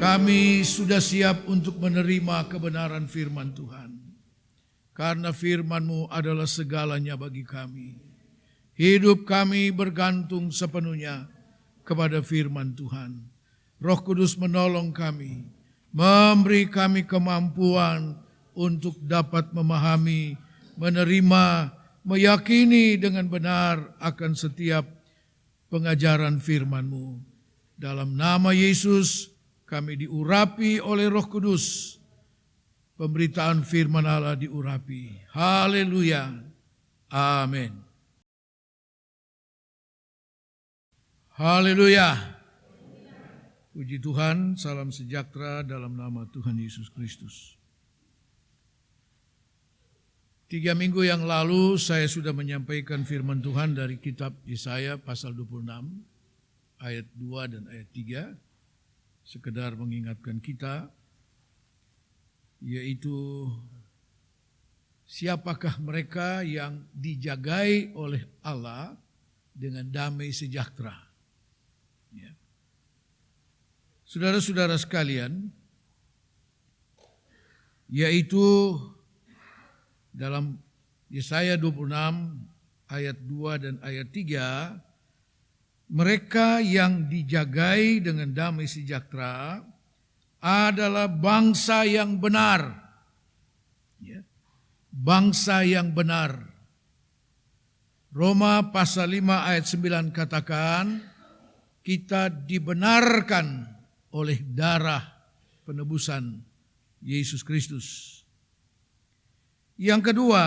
Kami sudah siap untuk menerima kebenaran firman Tuhan. Karena firman-Mu adalah segalanya bagi kami. Hidup kami bergantung sepenuhnya kepada firman Tuhan. Roh Kudus menolong kami, memberi kami kemampuan untuk dapat memahami, menerima, meyakini dengan benar akan setiap pengajaran firman-Mu. Dalam nama Yesus kami diurapi oleh Roh Kudus. Pemberitaan firman Allah diurapi. Haleluya. Amin. Haleluya. Puji Tuhan, salam sejahtera dalam nama Tuhan Yesus Kristus. 3 minggu yang lalu saya sudah menyampaikan firman Tuhan dari kitab Yesaya pasal 26 ayat 2 dan ayat 3. Sekedar mengingatkan kita, yaitu siapakah mereka yang dijagai oleh Allah dengan damai sejahtera. Ya. Saudara-saudara sekalian, yaitu dalam Yesaya 26 ayat 2 dan ayat 3, mereka yang dijagai dengan damai sejahtera adalah bangsa yang benar. Ya. Bangsa yang benar. Roma pasal 5 ayat 9 katakan, kita dibenarkan oleh darah penebusan Yesus Kristus. Yang kedua,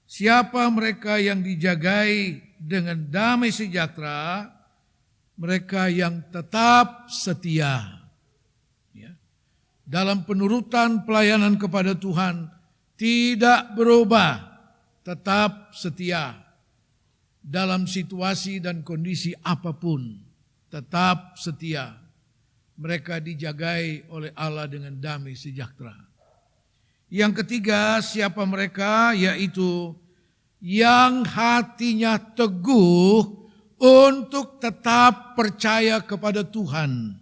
siapa mereka yang dijagai dengan damai sejahtera? Mereka yang tetap setia. Ya. Dalam penurutan pelayanan kepada Tuhan, tidak berubah, tetap setia. Dalam situasi dan kondisi apapun, tetap setia. Mereka dijagai oleh Allah dengan damai sejahtera. Yang ketiga, siapa mereka? Yaitu yang hatinya teguh untuk tetap percaya kepada Tuhan.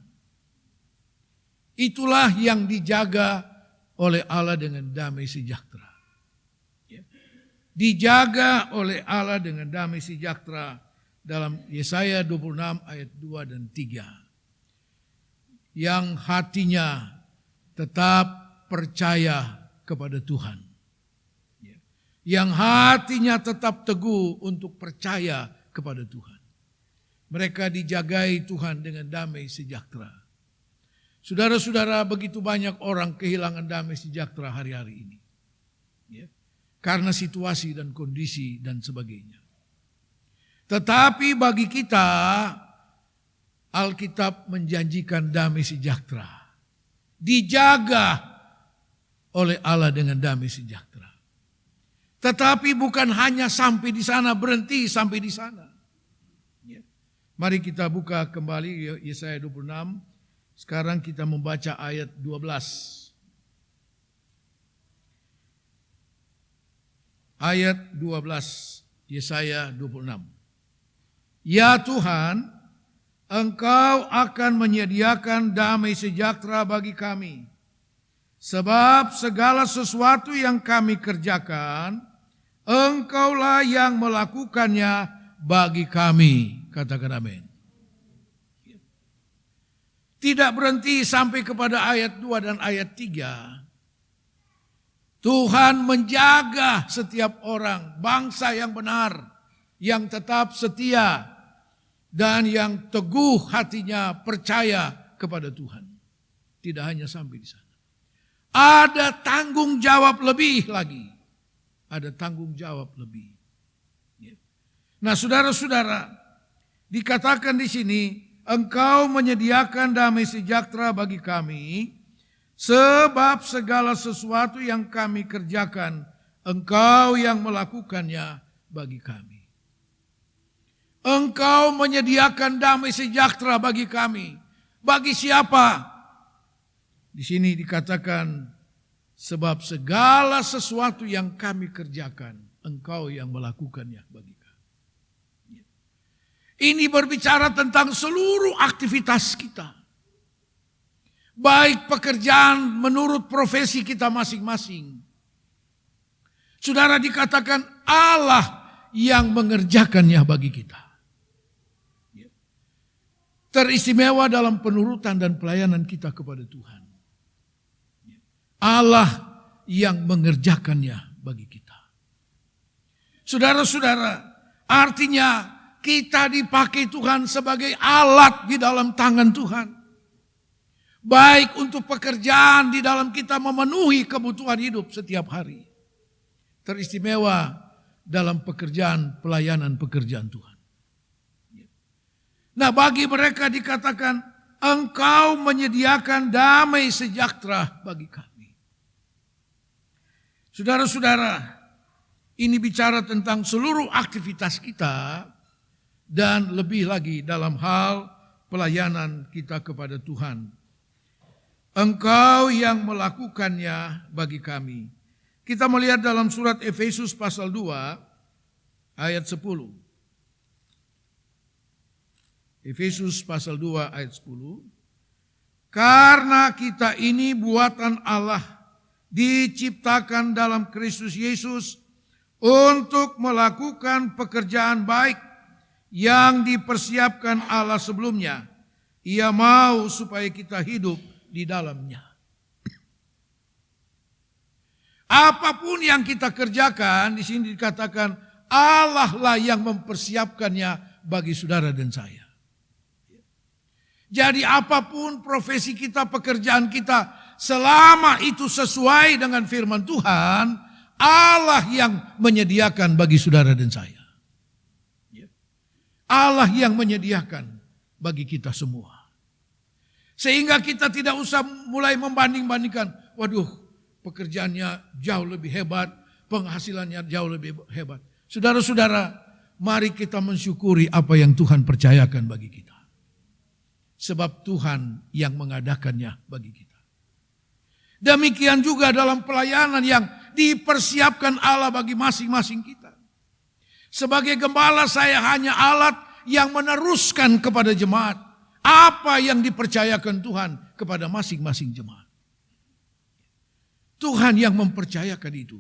Itulah yang dijaga oleh Allah dengan damai sejahtera. Ya. Dijaga oleh Allah dengan damai sejahtera dalam Yesaya 26 ayat 2 dan 3. Yang hatinya tetap percaya kepada Tuhan. Yang hatinya tetap teguh untuk percaya kepada Tuhan. Mereka dijagai Tuhan dengan damai sejahtera. Saudara-saudara, begitu banyak orang kehilangan damai sejahtera hari-hari ini. Ya, karena situasi dan kondisi dan sebagainya. Tetapi bagi kita, Alkitab menjanjikan damai sejahtera. Dijaga oleh Allah dengan damai sejahtera. Tetapi bukan hanya sampai di sana, berhenti sampai di sana. Ya. Mari kita buka kembali Yesaya 26. Sekarang kita membaca ayat 12. Ayat 12 Yesaya 26. Ya Tuhan, Engkau akan menyediakan damai sejahtera bagi kami. Sebab segala sesuatu yang kami kerjakan, Engkaulah yang melakukannya bagi kami. Katakan amin. Tidak berhenti sampai kepada ayat 2 dan ayat 3. Tuhan menjaga setiap orang, bangsa yang benar, yang tetap setia, dan yang teguh hatinya percaya kepada Tuhan. Tidak hanya sampai di sana. Ada tanggung jawab lebih lagi. Ada tanggung jawab lebih. Nah, saudara-saudara, dikatakan di sini, Engkau menyediakan damai sejahtera bagi kami, sebab segala sesuatu yang kami kerjakan, Engkau yang melakukannya bagi kami. Engkau menyediakan damai sejahtera bagi kami. Bagi siapa? Di sini dikatakan, sebab segala sesuatu yang kami kerjakan, Engkau yang melakukannya bagi kami. Ini berbicara tentang seluruh aktivitas kita. baik pekerjaan menurut profesi kita masing-masing. Saudara, dikatakan Allah yang mengerjakannya bagi kita. Teristimewa dalam penurutan dan pelayanan kita kepada Tuhan. Allah yang mengerjakannya bagi kita. Saudara-saudara, artinya kita dipakai Tuhan sebagai alat di dalam tangan Tuhan. Baik untuk pekerjaan di dalam kita memenuhi kebutuhan hidup setiap hari. Teristimewa dalam pekerjaan pelayanan pekerjaan Tuhan. Nah, bagi mereka dikatakan, Engkau menyediakan damai sejahtera bagi kami. Saudara-saudara, ini bicara tentang seluruh aktivitas kita dan lebih lagi dalam hal pelayanan kita kepada Tuhan. Engkau yang melakukannya bagi kami. Kita melihat dalam surat Efesus pasal 2 ayat 10. Efesus pasal 2 ayat 10. Karena kita ini buatan Allah, diciptakan dalam Kristus Yesus untuk melakukan pekerjaan baik yang dipersiapkan Allah sebelumnya. Ia mau supaya kita hidup di dalamnya. Apapun yang kita kerjakan, di sini dikatakan Allah lah yang mempersiapkannya bagi saudara dan saya. Jadi apapun profesi kita, pekerjaan kita, selama itu sesuai dengan firman Tuhan, Allah yang menyediakan bagi saudara dan saya. Allah yang menyediakan bagi kita semua. Sehingga kita tidak usah mulai membanding-bandingkan. Waduh, pekerjaannya jauh lebih hebat, penghasilannya jauh lebih hebat. Saudara-saudara, mari kita mensyukuri apa yang Tuhan percayakan bagi kita. Sebab Tuhan yang mengadakannya bagi kita. Demikian juga dalam pelayanan yang dipersiapkan Allah bagi masing-masing kita. Sebagai gembala saya hanya alat yang meneruskan kepada jemaat apa yang dipercayakan Tuhan kepada masing-masing jemaat. Tuhan yang mempercayakan itu.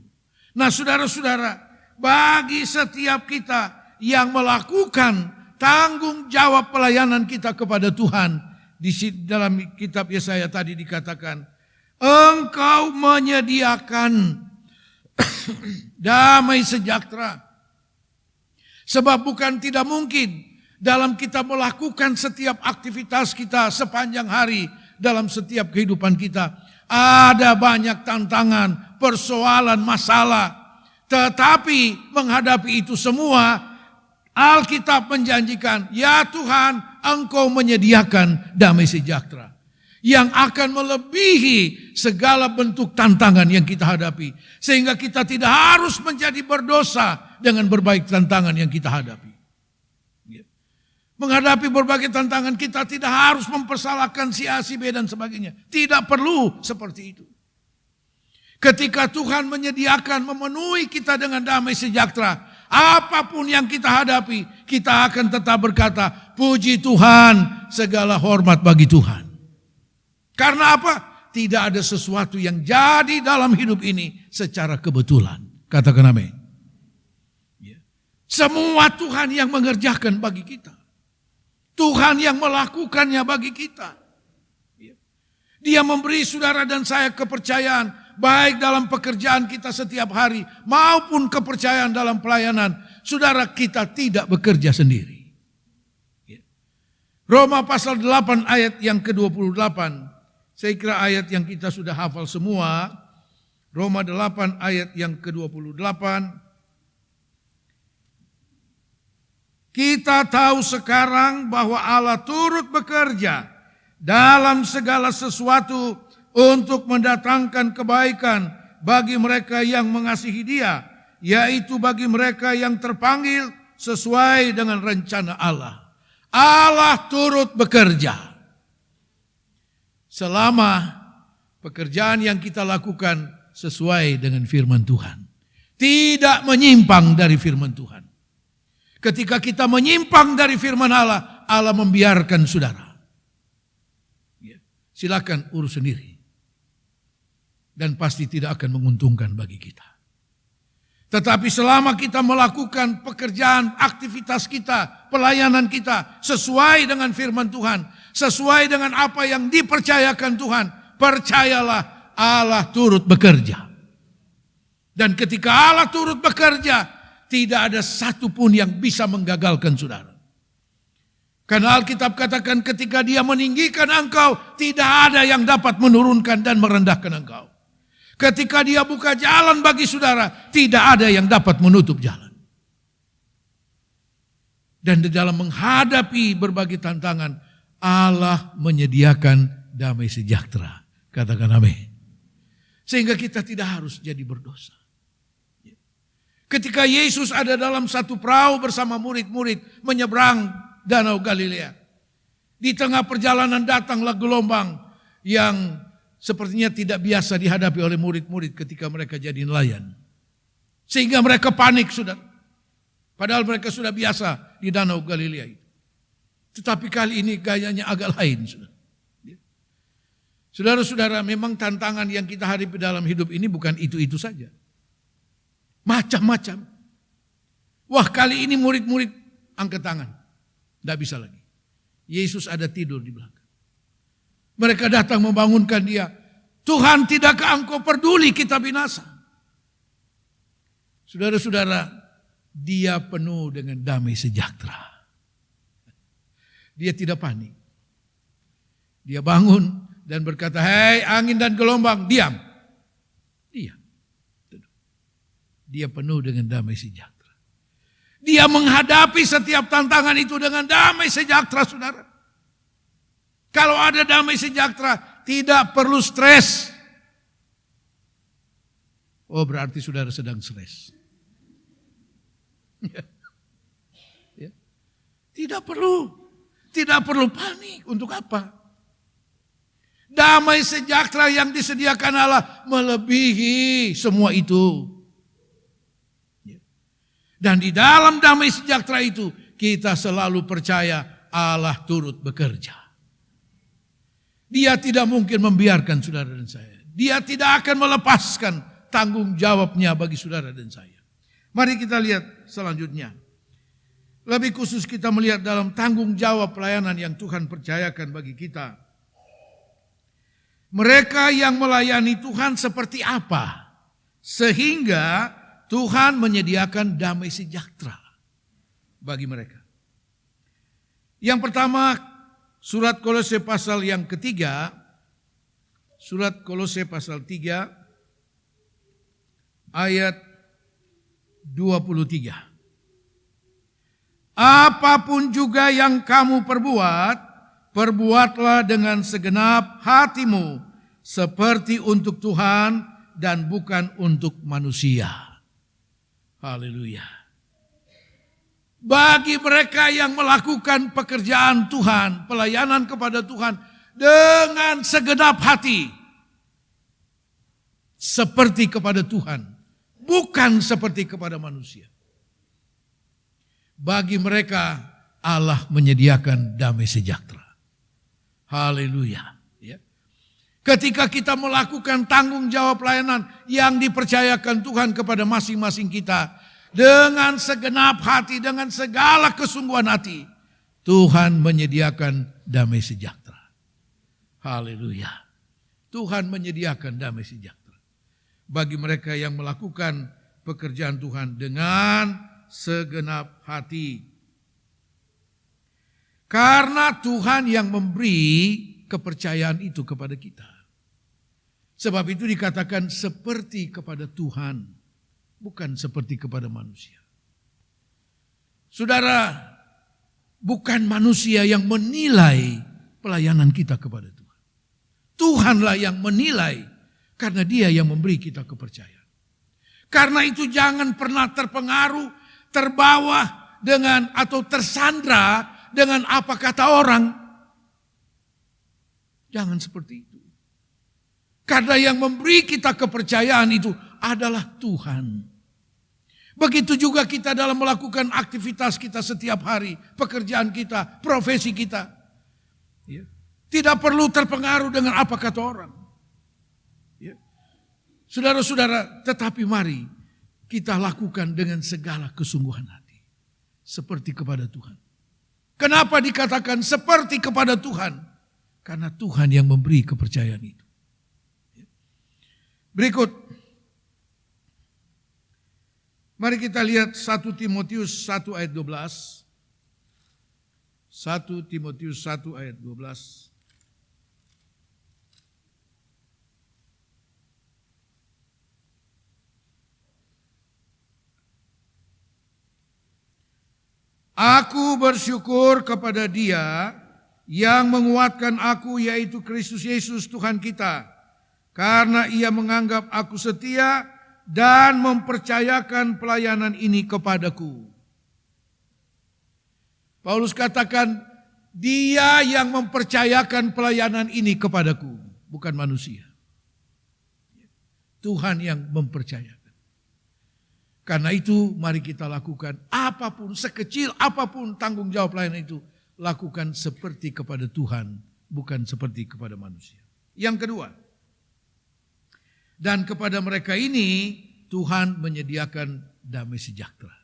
Nah, saudara-saudara, bagi setiap kita yang melakukan tanggung jawab pelayanan kita kepada Tuhan, di dalam kitab Yesaya tadi dikatakan, Engkau menyediakan damai sejahtera. Sebab bukan tidak mungkin dalam kita melakukan setiap aktivitas kita sepanjang hari, dalam setiap kehidupan kita, ada banyak tantangan, persoalan, masalah. Tetapi menghadapi itu semua, Alkitab menjanjikan, ya Tuhan, Engkau menyediakan damai sejahtera yang akan melebihi segala bentuk tantangan yang kita hadapi. Sehingga kita tidak harus menjadi berdosa dengan berbagai tantangan yang kita hadapi. Menghadapi berbagai tantangan kita tidak harus mempersalahkan si A, si B dan sebagainya. Tidak perlu seperti itu. Ketika Tuhan menyediakan, memenuhi kita dengan damai sejahtera, apapun yang kita hadapi, kita akan tetap berkata, puji Tuhan, segala hormat bagi Tuhan. Karena apa? Tidak ada sesuatu yang jadi dalam hidup ini secara kebetulan. Katakan amin. Semua Tuhan yang mengerjakan bagi kita. Tuhan yang melakukannya bagi kita. Dia memberi saudara dan saya kepercayaan, baik dalam pekerjaan kita setiap hari, maupun kepercayaan dalam pelayanan. Saudara, kita tidak bekerja sendiri. Roma pasal 8 ayat yang ke-28. Saya kira ayat yang kita sudah hafal semua. Roma 8 ayat yang ke-28. Kita tahu sekarang bahwa Allah turut bekerja dalam segala sesuatu untuk mendatangkan kebaikan bagi mereka yang mengasihi Dia, yaitu bagi mereka yang terpanggil sesuai dengan rencana Allah. Allah turut bekerja. Selama pekerjaan yang kita lakukan sesuai dengan firman Tuhan. Tidak menyimpang dari firman Tuhan. Ketika kita menyimpang dari firman Allah, Allah membiarkan saudara. silakan urus sendiri. Dan pasti tidak akan menguntungkan bagi kita. Tetapi selama kita melakukan pekerjaan, aktivitas kita, pelayanan kita sesuai dengan firman Tuhan, sesuai dengan apa yang dipercayakan Tuhan, percayalah Allah turut bekerja. Dan ketika Allah turut bekerja, tidak ada satupun yang bisa menggagalkan saudara. Karena Alkitab katakan ketika Dia meninggikan engkau, tidak ada yang dapat menurunkan dan merendahkan engkau. Ketika Dia buka jalan bagi saudara, tidak ada yang dapat menutup jalan. Dan di dalam menghadapi berbagai tantangan, Allah menyediakan damai sejahtera. Katakan amin. Sehingga kita tidak harus jadi berdosa. Ketika Yesus ada dalam satu perahu bersama murid-murid menyeberang Danau Galilea. Di tengah perjalanan datanglah gelombang yang sepertinya tidak biasa dihadapi oleh murid-murid ketika mereka jadi nelayan. Sehingga mereka panik, saudara. Padahal mereka sudah biasa di Danau Galilea itu. Tetapi kali ini gayanya agak lain, saudara. Saudara-saudara, memang tantangan yang kita hadapi dalam hidup ini bukan itu-itu saja. Macam-macam. Wah, kali ini murid-murid angkat tangan. Tidak bisa lagi. Yesus ada tidur di belakang. Mereka datang membangunkan Dia. Tuhan, tidakkah Engkau peduli kita binasa? Saudara-saudara, Dia penuh dengan damai sejahtera. Dia tidak panik. Dia bangun dan berkata, "Hei angin dan gelombang, diam." Diam. Dia penuh dengan damai sejahtera. Dia menghadapi setiap tantangan itu dengan damai sejahtera, saudara. Kalau ada damai sejahtera, tidak perlu stres. Oh, berarti saudara sedang stres. Ya. Tidak perlu panik. Untuk apa? Damai sejahtera yang disediakan Allah melebihi semua itu. Dan di dalam damai sejahtera itu kita selalu percaya Allah turut bekerja. Dia tidak mungkin membiarkan saudara dan saya. Dia tidak akan melepaskan tanggung jawabnya bagi saudara dan saya. Mari kita lihat selanjutnya. Lebih khusus kita melihat dalam tanggung jawab pelayanan yang Tuhan percayakan bagi kita. Mereka yang melayani Tuhan seperti apa? Sehingga Tuhan menyediakan damai sejahtera bagi mereka. Yang pertama, surat Kolose pasal yang ketiga, surat Kolose pasal 3 ayat 23. Apapun juga yang kamu perbuat, perbuatlah dengan segenap hatimu seperti untuk Tuhan dan bukan untuk manusia. Haleluya. Bagi mereka yang melakukan pekerjaan Tuhan, pelayanan kepada Tuhan dengan segenap hati. Seperti kepada Tuhan, bukan seperti kepada manusia. Bagi mereka Allah menyediakan damai sejahtera. Haleluya. Ketika kita melakukan tanggung jawab pelayanan yang dipercayakan Tuhan kepada masing-masing kita. Dengan segenap hati, dengan segala kesungguhan hati. Tuhan menyediakan damai sejahtera. Haleluya. Tuhan menyediakan damai sejahtera. Bagi mereka yang melakukan pekerjaan Tuhan dengan segenap hati. Karena Tuhan yang memberi kepercayaan itu kepada kita. Sebab itu dikatakan seperti kepada Tuhan, bukan seperti kepada manusia. Saudara, bukan manusia yang menilai pelayanan kita kepada Tuhan. Tuhanlah yang menilai karena Dia yang memberi kita kepercayaan. Karena itu jangan pernah terpengaruh, terbawa dengan atau tersandra dengan apa kata orang. Jangan seperti itu. Karena yang memberi kita kepercayaan itu adalah Tuhan. Begitu juga kita dalam melakukan aktivitas kita setiap hari, pekerjaan kita, profesi kita. Tidak perlu terpengaruh dengan apa kata orang. Ya. Saudara-saudara, tetapi mari kita lakukan dengan segala kesungguhan hati. Seperti kepada Tuhan. Kenapa dikatakan seperti kepada Tuhan? Karena Tuhan yang memberi kepercayaan itu. Berikut. Mari kita lihat 1 Timotius 1 ayat 12. 1 Timotius 1 ayat 12. Aku bersyukur kepada Dia yang menguatkan aku, yaitu Kristus Yesus Tuhan kita. Karena Ia menganggap aku setia dan mempercayakan pelayanan ini kepadaku. Paulus katakan, Dia yang mempercayakan pelayanan ini kepadaku, bukan manusia. Tuhan yang mempercayakan. Karena itu mari kita lakukan apapun, sekecil apapun tanggung jawab pelayanan itu, lakukan seperti kepada Tuhan, bukan seperti kepada manusia. Yang kedua, dan kepada mereka ini Tuhan menyediakan damai sejahtera.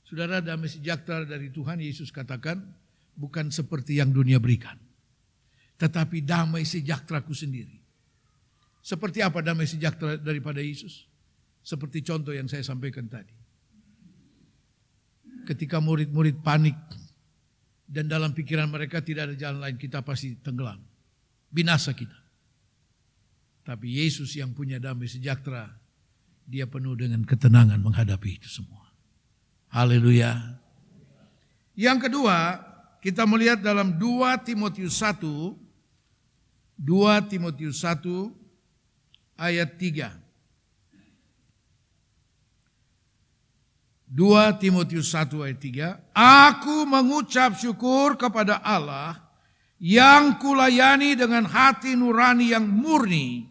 Saudara, damai sejahtera dari Tuhan Yesus katakan bukan seperti yang dunia berikan, tetapi damai sejahteraku sendiri. Seperti apa damai sejahtera daripada Yesus? Seperti contoh yang saya sampaikan tadi. Ketika murid-murid panik dan dalam pikiran mereka tidak ada jalan lain, kita pasti tenggelam. Binasa kita. Tapi Yesus yang punya damai sejahtera, Dia penuh dengan ketenangan menghadapi itu semua. Haleluya. Yang kedua, kita melihat dalam 2 Timotius 1 ayat 3. 2 Timotius 1 ayat 3. Aku mengucap syukur kepada Allah yang kulayani dengan hati nurani yang murni,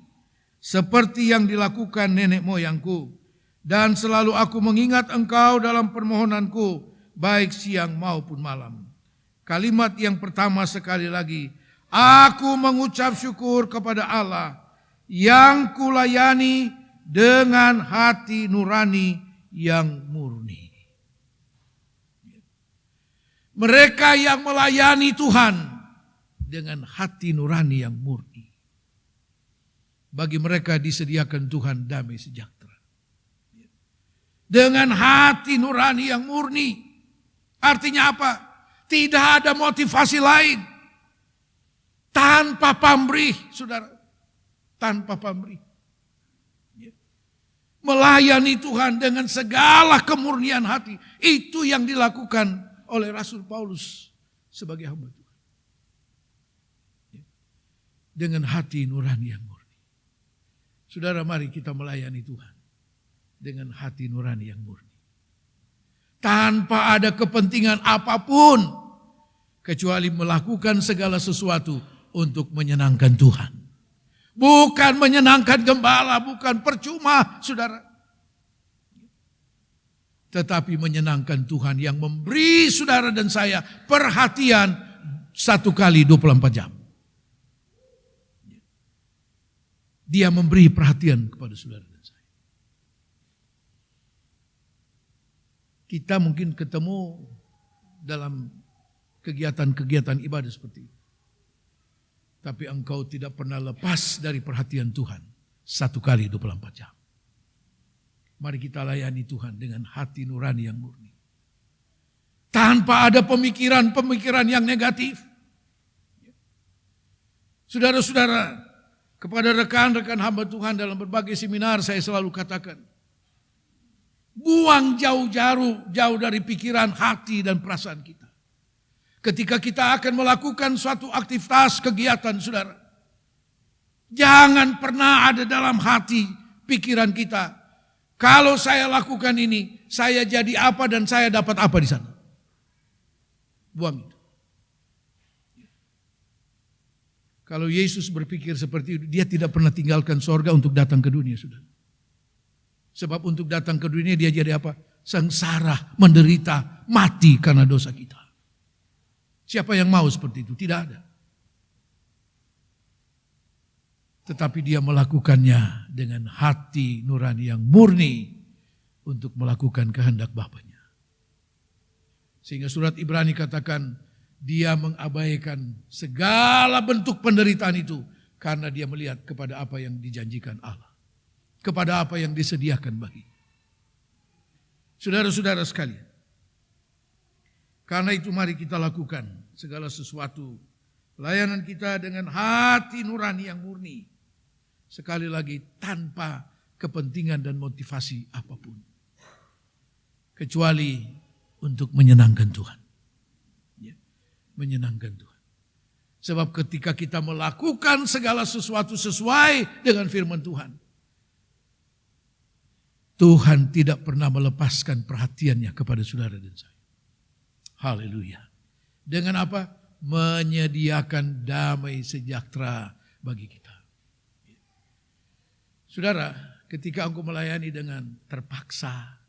seperti yang dilakukan nenek moyangku. Dan selalu aku mengingat engkau dalam permohonanku, baik siang maupun malam. Kalimat yang pertama sekali lagi, aku mengucap syukur kepada Allah yang kulayani dengan hati nurani yang murni. Mereka yang melayani Tuhan dengan hati nurani yang murni. Bagi mereka disediakan Tuhan damai sejahtera. Dengan hati nurani yang murni. Artinya apa? Tidak ada motivasi lain. Tanpa pamrih, saudara. Tanpa pamrih. Melayani Tuhan dengan segala kemurnian hati. Itu yang dilakukan oleh Rasul Paulus sebagai hamba Tuhan. Dengan hati nurani yang murni. Saudara, mari kita melayani Tuhan dengan hati nurani yang murni. Tanpa ada kepentingan apapun, kecuali melakukan segala sesuatu untuk menyenangkan Tuhan. Bukan menyenangkan gembala, bukan percuma, saudara. Tetapi menyenangkan Tuhan yang memberi saudara dan saya perhatian 1 kali 24 jam. Dia memberi perhatian kepada saudara dan saya. Kita mungkin ketemu dalam kegiatan-kegiatan ibadah seperti itu. Tapi engkau tidak pernah lepas dari perhatian Tuhan 1 kali 24 jam. Mari kita layani Tuhan dengan hati nurani yang murni. Tanpa ada pemikiran-pemikiran yang negatif. Saudara-saudara, kepada rekan-rekan hamba Tuhan dalam berbagai seminar saya selalu katakan, buang jauh dari pikiran, hati dan perasaan kita. Ketika kita akan melakukan suatu aktivitas kegiatan, saudara, jangan pernah ada dalam hati pikiran kita, kalau saya lakukan ini, saya jadi apa dan saya dapat apa di sana. Buang itu. Kalau Yesus berpikir seperti itu, dia tidak pernah tinggalkan sorga untuk datang ke dunia, saudara. Sebab untuk datang ke dunia dia jadi apa? Sengsara, menderita, mati karena dosa kita. Siapa yang mau seperti itu? Tidak ada. tetapi dia melakukannya dengan hati nurani yang murni untuk melakukan kehendak Bapanya. Sehingga surat Ibrani katakan dia mengabaikan segala bentuk penderitaan itu karena dia melihat kepada apa yang dijanjikan Allah, kepada apa yang disediakan bagi. Saudara-saudara sekalian, karena itu mari kita lakukan segala sesuatu pelayanan kita dengan hati nurani yang murni. Sekali lagi tanpa kepentingan dan motivasi apapun. Kecuali untuk menyenangkan Tuhan. Ya, menyenangkan Tuhan. Sebab ketika kita melakukan segala sesuatu sesuai dengan firman Tuhan, Tuhan tidak pernah melepaskan perhatiannya kepada saudara dan saya. Haleluya. Dengan apa? Menyediakan damai sejahtera bagi kita. Saudara, ketika engkau melayani dengan terpaksa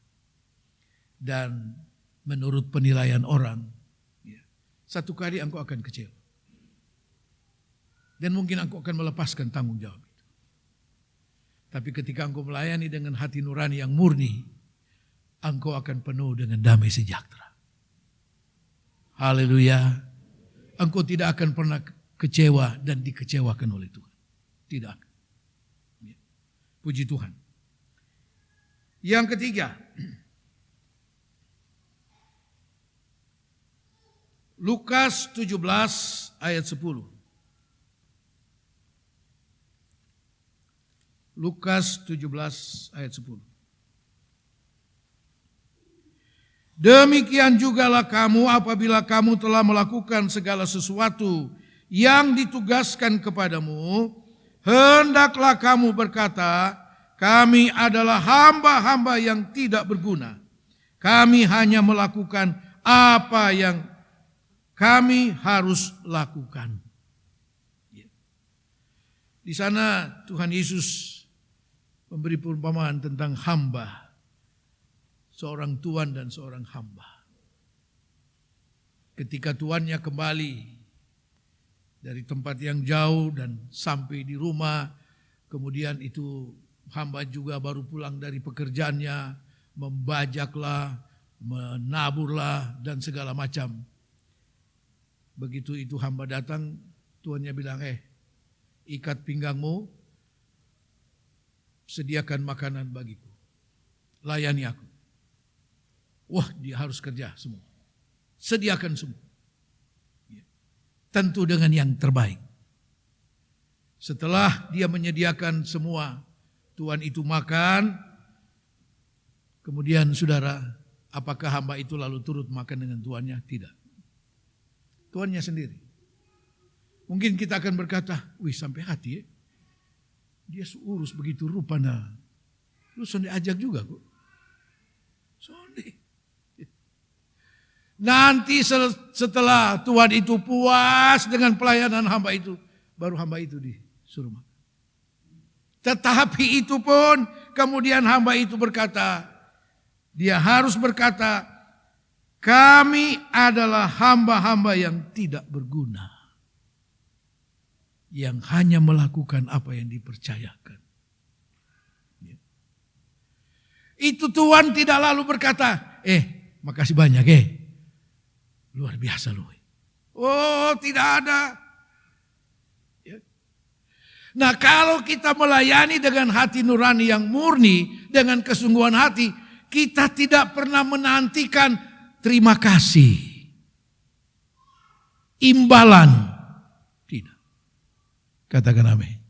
dan menurut penilaian orang, satu kali engkau akan kecewa. Dan mungkin engkau akan melepaskan tanggung jawab itu. Tapi ketika engkau melayani dengan hati nurani yang murni, engkau akan penuh dengan damai sejahtera. Haleluya. Engkau tidak akan pernah kecewa dan dikecewakan oleh Tuhan. Tidak akan. Puji Tuhan. Yang ketiga, Lukas 17 ayat 10. Lukas 17 ayat 10. Demikian jugalah kamu apabila kamu telah melakukan segala sesuatu yang ditugaskan kepadamu, hendaklah kamu berkata, kami adalah hamba-hamba yang tidak berguna. Kami hanya melakukan apa yang kami harus lakukan. Di sana Tuhan Yesus memberi perumpamaan tentang hamba. Seorang tuan dan seorang hamba. Ketika tuannya kembali dari tempat yang jauh dan sampai di rumah, kemudian itu hamba juga baru pulang dari pekerjaannya, membajaklah, menaburlah dan segala macam. Begitu itu hamba datang, tuannya bilang, ikat pinggangmu, sediakan makanan bagiku, layani aku. Wah, dia harus kerja semua. Sediakan semua. Tentu dengan yang terbaik. Setelah dia menyediakan semua, tuan itu makan. Kemudian saudara, apakah hamba itu lalu turut makan dengan tuannya? Tidak. Tuannya sendiri. Mungkin kita akan berkata, wih sampai hati ya. Dia urus begitu rupanya. Lu sonde ajak juga kok. Sonde. Nanti setelah Tuhan itu puas dengan pelayanan hamba itu, baru hamba itu disuruh makan. Tetapi itu pun kemudian hamba itu berkata, dia harus berkata, kami adalah hamba-hamba yang tidak berguna. Yang hanya melakukan apa yang dipercayakan. Itu Tuhan tidak lalu berkata, makasih banyak luar biasa loh. Oh, tidak ada. Nah, kalau kita melayani dengan hati nurani yang murni, dengan kesungguhan hati, kita tidak pernah menantikan terima kasih, imbalan. Tidak. Katakan amin.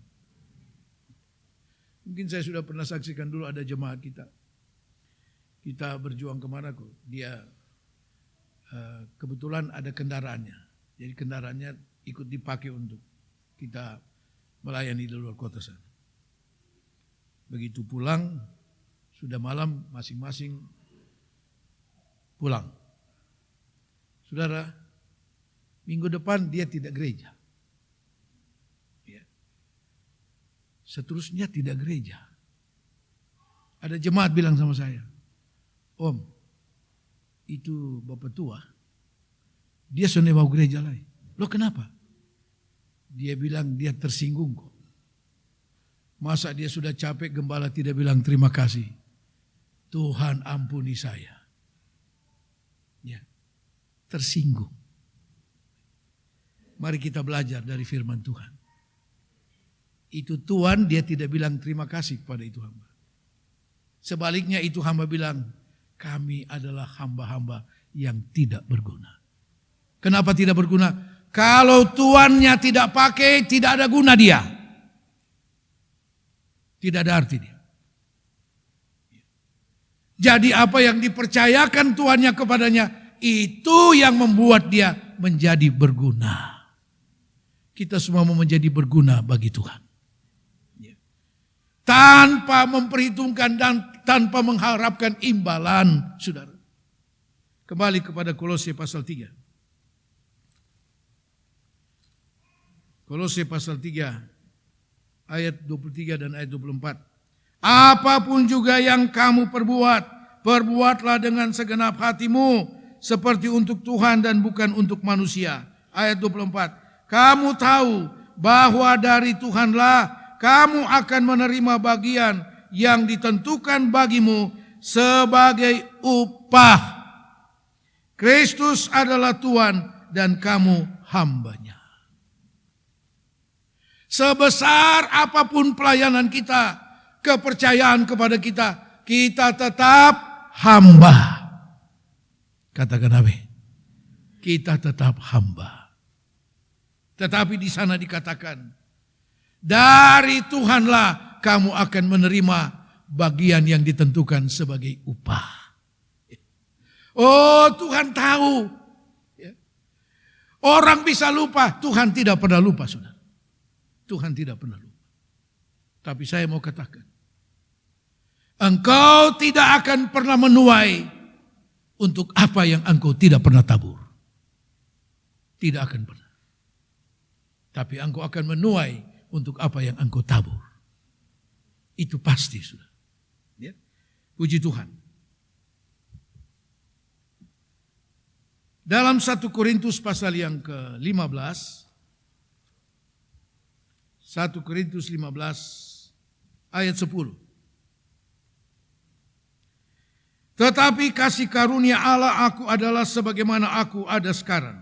Mungkin saya sudah pernah saksikan dulu ada jemaat kita. Kita berjuang kemana kok. Dia kebetulan ada kendaraannya. Jadi kendaraannya ikut dipakai untuk kita melayani di luar kota sana. Begitu pulang, sudah malam masing-masing pulang. Saudara, minggu depan dia tidak gereja. Ya. Seterusnya tidak gereja. Ada jemaat bilang sama saya, Om, itu bapak tua, dia sudah mau gereja lagi. Loh kenapa? Dia bilang dia tersinggung kok. Masa dia sudah capek, gembala tidak bilang terima kasih. Tuhan ampuni saya. Ya, tersinggung. Mari kita belajar dari firman Tuhan. Itu Tuhan, dia tidak bilang terima kasih kepada itu hamba. Sebaliknya itu hamba bilang, kami adalah hamba-hamba yang tidak berguna. Kenapa tidak berguna? Kalau tuannya tidak pakai, tidak ada guna dia. Tidak ada arti dia. Jadi apa yang dipercayakan tuannya kepadanya, itu yang membuat dia menjadi berguna. Kita semua mau menjadi berguna bagi Tuhan. Tanpa memperhitungkan dan tanpa mengharapkan imbalan, saudara. Kembali kepada Kolose pasal 3. Kolose pasal 3. Ayat 23 dan ayat 24. Apapun juga yang kamu perbuat, perbuatlah dengan segenap hatimu, seperti untuk Tuhan dan bukan untuk manusia. Ayat 24. Kamu tahu bahwa dari Tuhanlah kamu akan menerima bagian yang ditentukan bagimu sebagai upah. Kristus adalah Tuhan dan kamu hambanya. Sebesar apapun pelayanan kita, kepercayaan kepada kita, kita tetap hamba. Katakan amin. Kita tetap hamba. Tetapi di sana dikatakan, dari Tuhanlah kamu akan menerima bagian yang ditentukan sebagai upah. Oh, Tuhan tahu. Orang bisa lupa, Tuhan tidak pernah lupa, saudara. Tuhan tidak pernah lupa. Tapi saya mau katakan, engkau tidak akan pernah menuai untuk apa yang engkau tidak pernah tabur. Tidak akan pernah. Tapi engkau akan menuai untuk apa yang engkau tabur. Itu pasti, sudah. Ya. Puji Tuhan. Dalam 1 Korintus pasal yang ke-15, 1 Korintus 15 ayat 10. Tetapi kasih karunia Allah aku adalah sebagaimana aku ada sekarang.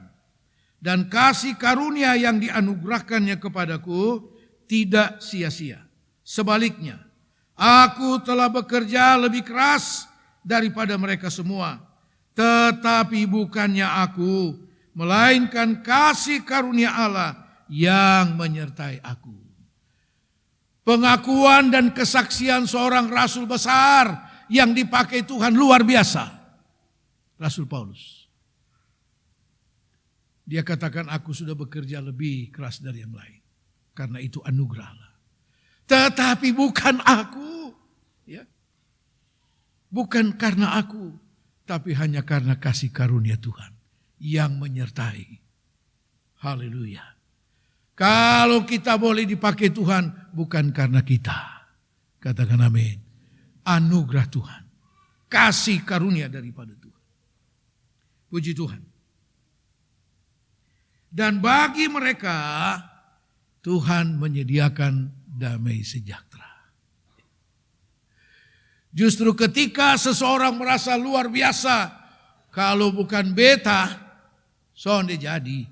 Dan kasih karunia yang dianugerahkannya kepadaku tidak sia-sia. Sebaliknya, aku telah bekerja lebih keras daripada mereka semua. Tetapi bukannya aku, melainkan kasih karunia Allah yang menyertai aku. Pengakuan dan kesaksian seorang rasul besar yang dipakai Tuhan luar biasa. Rasul Paulus. Dia katakan, aku sudah bekerja lebih keras dari yang lain. Karena itu anugerah Allah. Tetapi bukan aku. Ya. Bukan karena aku. Tapi hanya karena kasih karunia Tuhan yang menyertai. Haleluya. Kalau kita boleh dipakai Tuhan, bukan karena kita. Katakan amin. Anugerah Tuhan. Kasih karunia daripada Tuhan. Puji Tuhan. Dan bagi mereka, Tuhan menyediakan damai sejahtera. Justru ketika seseorang merasa luar biasa, kalau bukan beta, sonde jadi.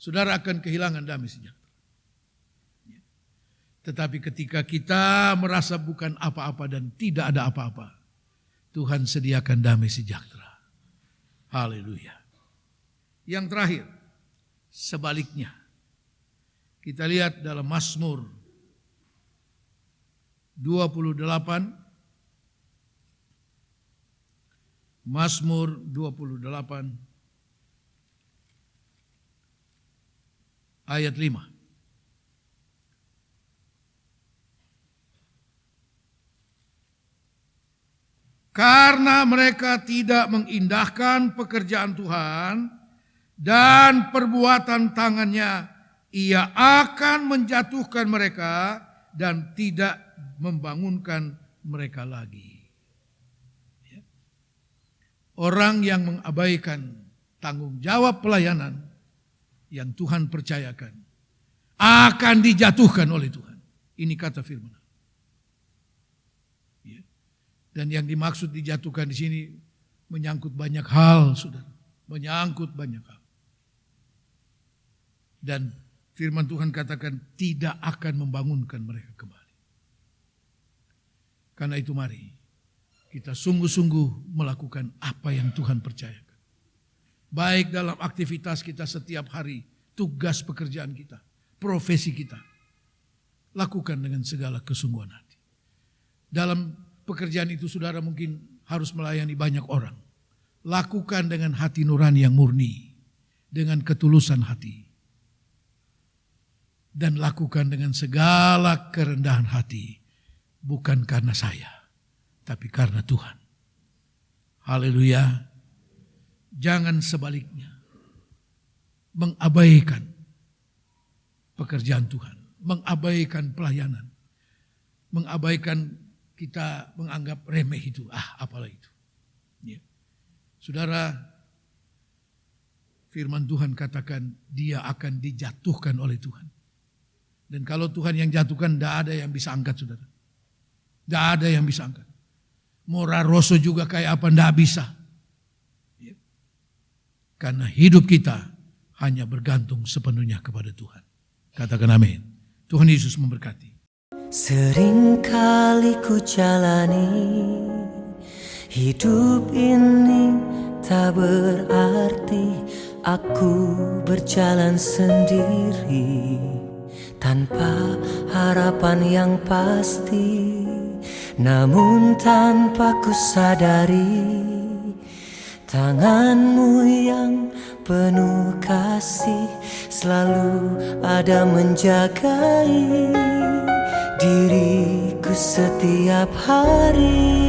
Saudara akan kehilangan damai sejahtera. Tetapi ketika kita merasa bukan apa-apa dan tidak ada apa-apa, Tuhan sediakan damai sejahtera. Haleluya. Yang terakhir, sebaliknya. Kita lihat dalam Mazmur 28. Mazmur 28. Ayat 5. Karena mereka tidak mengindahkan pekerjaan Tuhan dan perbuatan tangannya, Ia akan menjatuhkan mereka dan tidak membangunkan mereka lagi. Orang yang mengabaikan tanggung jawab pelayanan yang Tuhan percayakan akan dijatuhkan oleh Tuhan. Ini kata firman. Ya. Dan yang dimaksud dijatuhkan di sini menyangkut banyak hal, saudara. Menyangkut banyak hal. Dan firman Tuhan katakan tidak akan membangunkan mereka kembali. Karena itu mari kita sungguh-sungguh melakukan apa yang Tuhan percayakan. Baik dalam aktivitas kita setiap hari, tugas pekerjaan kita, profesi kita. Lakukan dengan segala kesungguhan hati. Dalam pekerjaan itu saudara mungkin harus melayani banyak orang. Lakukan dengan hati nurani yang murni. Dengan ketulusan hati. Dan lakukan dengan segala kerendahan hati. Bukan karena saya, tapi karena Tuhan. Haleluya. Jangan sebaliknya. Mengabaikan pekerjaan Tuhan. Mengabaikan pelayanan. Mengabaikan kita menganggap remeh itu. Apalah itu. Ya. Saudara, firman Tuhan katakan dia akan dijatuhkan oleh Tuhan. Dan kalau Tuhan yang jatuhkan, tidak ada yang bisa angkat saudara. Tidak ada yang bisa angkat. Mora Rosso juga kayak apa, tidak bisa. Ya. Karena hidup kita hanya bergantung sepenuhnya kepada Tuhan. Katakan amin. Tuhan Yesus memberkati. Seringkali ku jalani hidup ini tak berarti aku berjalan sendiri tanpa harapan yang pasti. Namun tanpa ku sadari tanganmu yang penuh kasih selalu ada menjagai diriku setiap hari.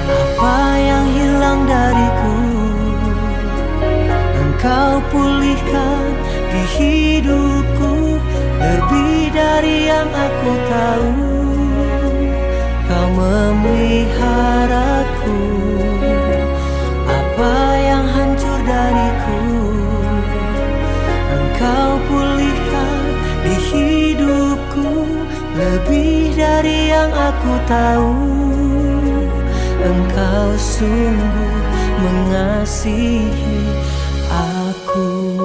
Apa yang hilang dariku Engkau pulihkan di hidupku, lebih dari yang aku tahu. Kau memeliharaku. Apa yang hancur dariku Engkau pulihkan di hidupku, lebih dari yang aku tahu. Engkau sungguh mengasihi aku.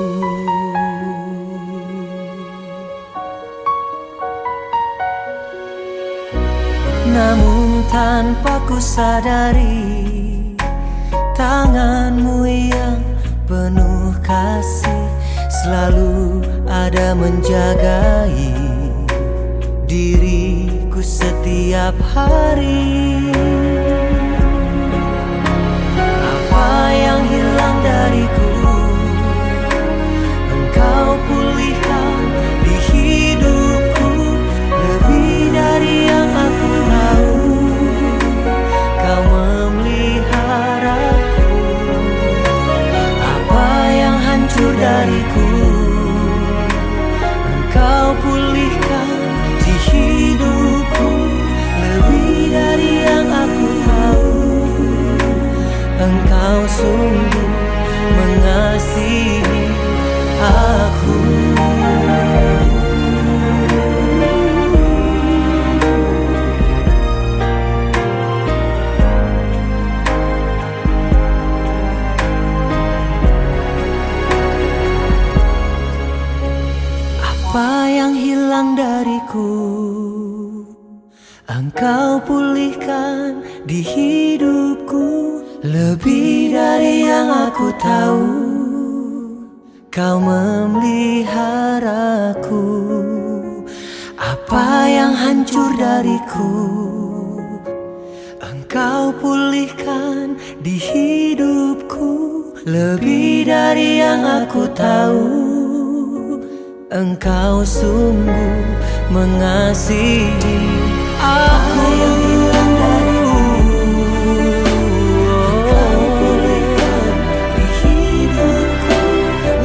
Namun tanpa ku sadari tanganmu yang penuh kasih selalu ada menjagai diriku setiap hari. Apa yang hilang dariku Engkau pulihkan di hidupku, lebih dari yang aku tahu. Kau memeliharaku. Apa yang hancur dariku Engkau pulihkan di hidupku, lebih dari yang aku tahu. Engkau sungguh mengasihi aku. Apa yang hilang dariku Engkau pulihkan di hidupku, lebih dari yang aku tahu. Kau memeliharaku. Apa yang hancur dariku Engkau pulihkan di hidupku, lebih dari yang aku tahu. Engkau sungguh mengasihi aku. Yang hilang dariku Engkau pulihkan di hidupku,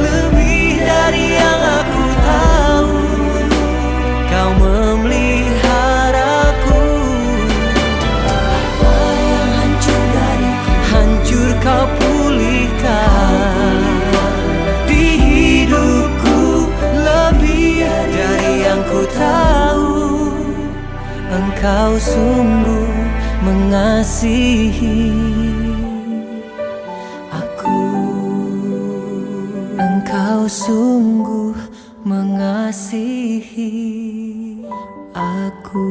lebih dari yang aku tahu. Kau memeliharaku. Apa yang hancur dariku hancur kau pulihkan di hidupku, lebih dari Engkau sungguh mengasihi aku. Engkau sungguh mengasihi aku.